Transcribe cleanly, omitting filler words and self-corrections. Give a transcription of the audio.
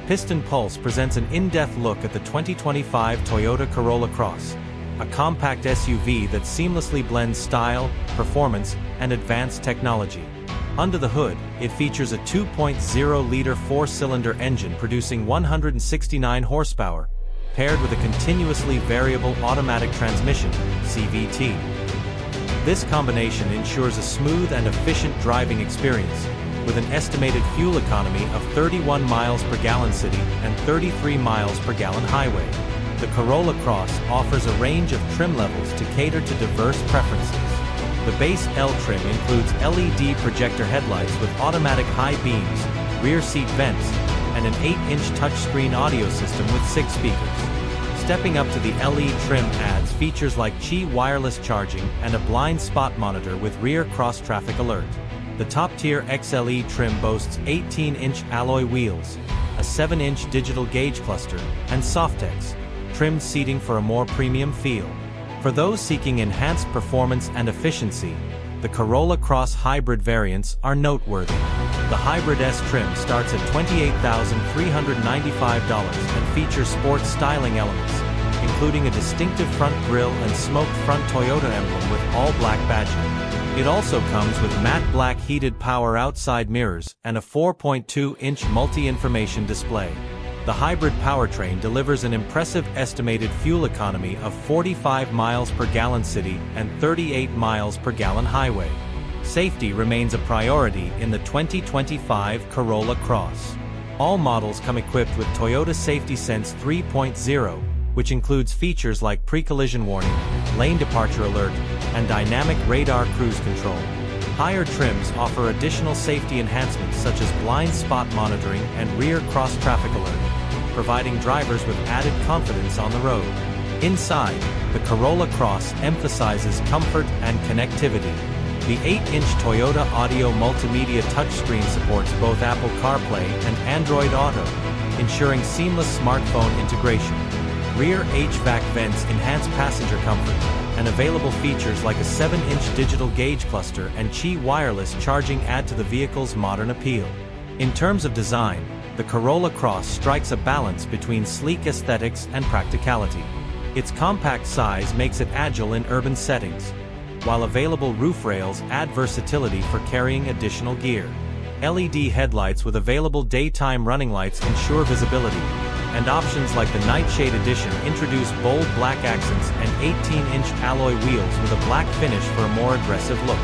Piston Pulse presents an in-depth look at the 2025 Toyota Corolla Cross, a compact SUV that seamlessly blends style, performance, and advanced technology. Under the hood, it features a 2.0-liter four-cylinder engine producing 169 horsepower, paired with a continuously variable automatic transmission, CVT. This combination ensures a smooth and efficient driving experience, with an estimated fuel economy of 31 miles per gallon city and 33 miles per gallon highway. The Corolla Cross offers a range of trim levels to cater to diverse preferences. The base L trim includes LED projector headlights with automatic high beams, rear seat vents, and an 8-inch touchscreen audio system with 6 speakers. Stepping up to the LE trim adds features like Qi wireless charging and a blind spot monitor with rear cross-traffic alert. The top-tier XLE trim boasts 18-inch alloy wheels, a 7-inch digital gauge cluster, and Softex trimmed seating for a more premium feel. For those seeking enhanced performance and efficiency, the Corolla Cross Hybrid variants are noteworthy. The Hybrid S trim starts at $28,395 and features sports styling elements, including a distinctive front grille and smoked front Toyota emblem with all-black badging. It also comes with matte black heated power outside mirrors and a 4.2-inch multi-information display. The hybrid powertrain delivers an impressive estimated fuel economy of 45 miles per gallon city and 38 miles per gallon highway. Safety remains a priority in the 2025 Corolla Cross. All models come equipped with Toyota Safety Sense 3.0, which includes features like pre-collision warning, lane departure alert, and dynamic radar cruise control. Higher trims offer additional safety enhancements such as blind spot monitoring and rear cross-traffic alert, providing drivers with added confidence on the road. Inside, the Corolla Cross emphasizes comfort and connectivity. The 8-inch Toyota Audio multimedia touchscreen supports both Apple CarPlay and Android Auto, ensuring seamless smartphone integration. Rear HVAC vents enhance passenger comfort, and available features like a 7-inch digital gauge cluster and Qi wireless charging add to the vehicle's modern appeal. In terms of design, the Corolla Cross strikes a balance between sleek aesthetics and practicality. Its compact size makes it agile in urban settings, while available roof rails add versatility for carrying additional gear. LED headlights with available daytime running lights ensure visibility, and options like the Nightshade Edition introduce bold black accents and 18-inch alloy wheels with a black finish for a more aggressive look.